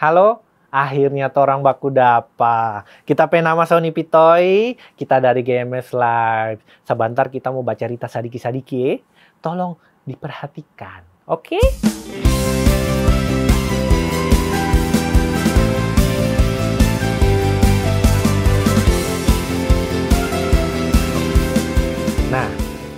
Halo, akhirnya torang baku dapa. Kita pe nama Sony Pitoy, kita dari GMS Live. Sebentar kita mau baca cerita sadiki-sadiki. Tolong diperhatikan, oke? Nah,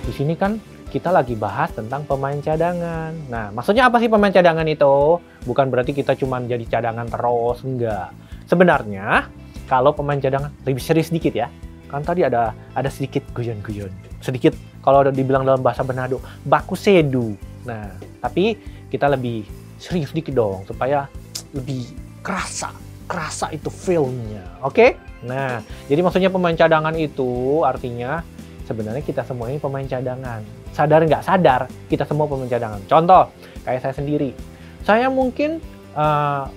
di sini kan kita lagi bahas tentang pemain cadangan. Nah, maksudnya apa sih pemain cadangan itu? Bukan berarti kita cuma jadi cadangan terus, enggak. Sebenarnya, kalau pemain cadangan, lebih serius sedikit ya. Kan tadi ada sedikit guyon-guyon. Sedikit, kalau ada dibilang dalam bahasa Manado, baku sedu. Nah, tapi kita lebih serius sedikit dong, supaya lebih kerasa itu feel-nya, oke? Nah, jadi maksudnya pemain cadangan itu artinya sebenarnya kita semua ini pemain cadangan. Sadar nggak sadar, kita semua pemain cadangan. Contoh, kayak saya sendiri. Saya mungkin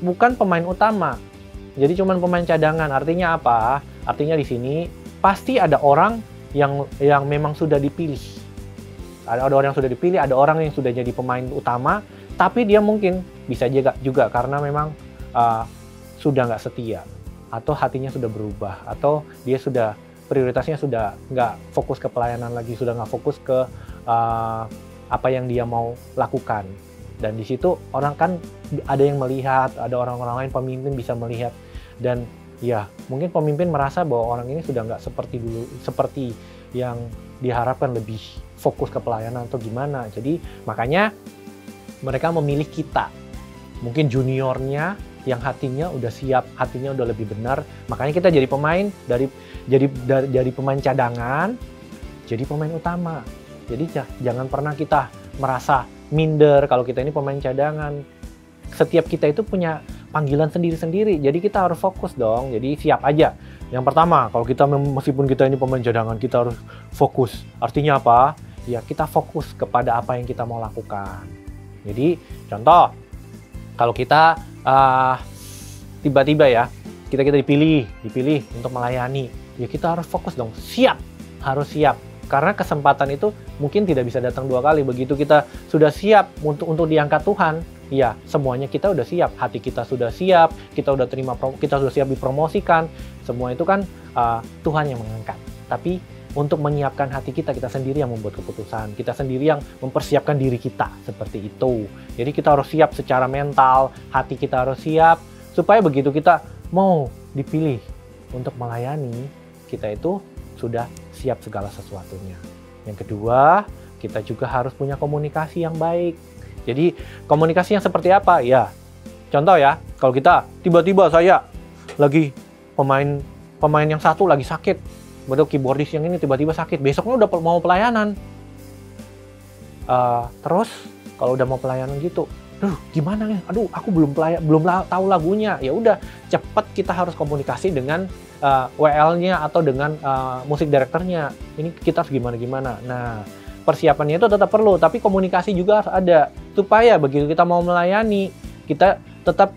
bukan pemain utama. Jadi cuman pemain cadangan. Artinya apa? Artinya di sini pasti ada orang yang memang sudah dipilih. Ada orang yang sudah dipilih, ada orang yang sudah jadi pemain utama, tapi dia mungkin bisa juga karena memang sudah nggak setia. Atau hatinya sudah berubah. Atau dia sudah prioritasnya sudah nggak fokus ke pelayanan lagi, sudah nggak fokus ke apa yang dia mau lakukan. Dan di situ orang kan ada yang melihat, ada orang-orang lain, pemimpin bisa melihat. Dan ya mungkin pemimpin merasa bahwa orang ini sudah nggak seperti dulu, seperti yang diharapkan, lebih fokus ke pelayanan atau gimana. Jadi makanya mereka memilih kita. Mungkin juniornya yang hatinya udah siap, hatinya udah lebih benar. Makanya kita jadi pemain dari pemain cadangan jadi pemain utama. Jadi jangan pernah kita merasa minder kalau kita ini pemain cadangan. Setiap kita itu punya panggilan sendiri-sendiri. Jadi kita harus fokus dong. Jadi siap aja. Yang pertama, kalau kita meskipun kita ini pemain cadangan, kita harus fokus. Artinya apa? Ya kita fokus kepada apa yang kita mau lakukan. Jadi contoh, kalau kita tiba-tiba ya, kita dipilih untuk melayani, ya kita harus fokus dong, harus siap. Karena kesempatan itu mungkin tidak bisa datang dua kali. Begitu kita sudah siap untuk diangkat Tuhan, ya semuanya kita udah siap, hati kita sudah siap, kita udah kita sudah siap dipromosikan. Semua itu kan Tuhan yang mengangkat. Tapi untuk menyiapkan hati kita sendiri yang membuat keputusan, kita sendiri yang mempersiapkan diri kita seperti itu. Jadi kita harus siap secara mental, hati kita harus siap, supaya begitu kita mau dipilih untuk melayani, kita itu sudah siap segala sesuatunya. Yang kedua, kita juga harus punya komunikasi yang baik. Jadi komunikasi yang seperti apa? Ya, contoh ya, kalau kita tiba-tiba saya lagi pemain yang satu lagi sakit, betul, keyboardis yang ini tiba-tiba sakit, besoknya udah mau pelayanan. Terus kalau udah mau pelayanan gitu, gimana nih? Aduh, aku belum tahu lagunya. Ya udah, cepet kita harus komunikasi dengan WL-nya atau dengan musik direkturnya. Ini kita harus gimana. Nah, persiapannya itu tetap perlu, tapi komunikasi juga harus ada supaya begitu kita mau melayani, kita tetap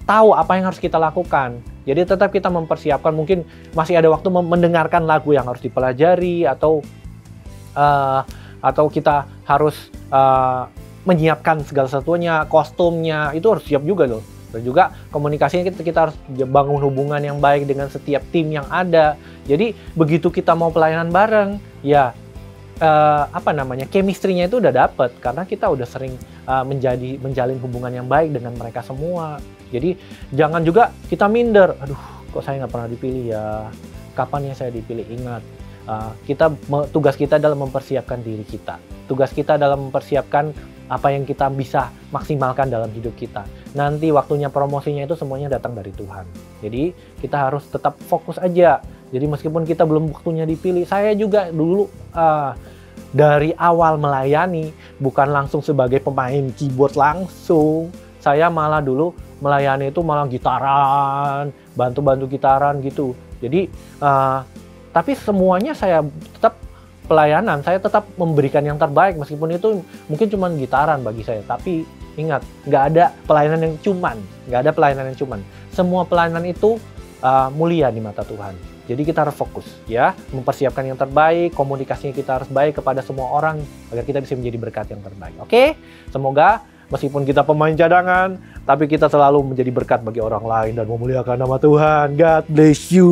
tahu apa yang harus kita lakukan. Jadi tetap kita mempersiapkan, mungkin masih ada waktu mendengarkan lagu yang harus dipelajari atau kita harus menyiapkan segala sesuatunya, kostumnya, itu harus siap juga loh. Dan juga komunikasinya kita harus bangun hubungan yang baik dengan setiap tim yang ada. Jadi begitu kita mau pelayanan bareng, ya chemistry-nya itu udah dapet karena kita udah sering menjalin hubungan yang baik dengan mereka semua. Jadi jangan juga kita minder, aduh kok saya nggak pernah dipilih ya, kapan ya saya dipilih. Ingat, tugas kita adalah mempersiapkan diri kita. Tugas kita dalam mempersiapkan apa yang kita bisa maksimalkan dalam hidup kita. Nanti waktunya promosinya itu semuanya datang dari Tuhan. Jadi kita harus tetap fokus aja. Jadi meskipun kita belum waktunya dipilih, saya juga dulu dari awal melayani bukan langsung sebagai pemain keyboard langsung. Saya malah dulu melayani itu malah gitaran, bantu gitaran gitu. Jadi tapi semuanya saya tetap pelayanan, saya tetap memberikan yang terbaik meskipun itu mungkin cuma gitaran bagi saya. Tapi ingat, nggak ada pelayanan yang cuman. Semua pelayanan itu mulia di mata Tuhan. Jadi kita harus fokus ya, mempersiapkan yang terbaik, komunikasinya kita harus baik kepada semua orang agar kita bisa menjadi berkat yang terbaik. Oke? Semoga Meskipun kita pemain cadangan, tapi kita selalu menjadi berkat bagi orang lain dan memuliakan nama Tuhan. God bless you.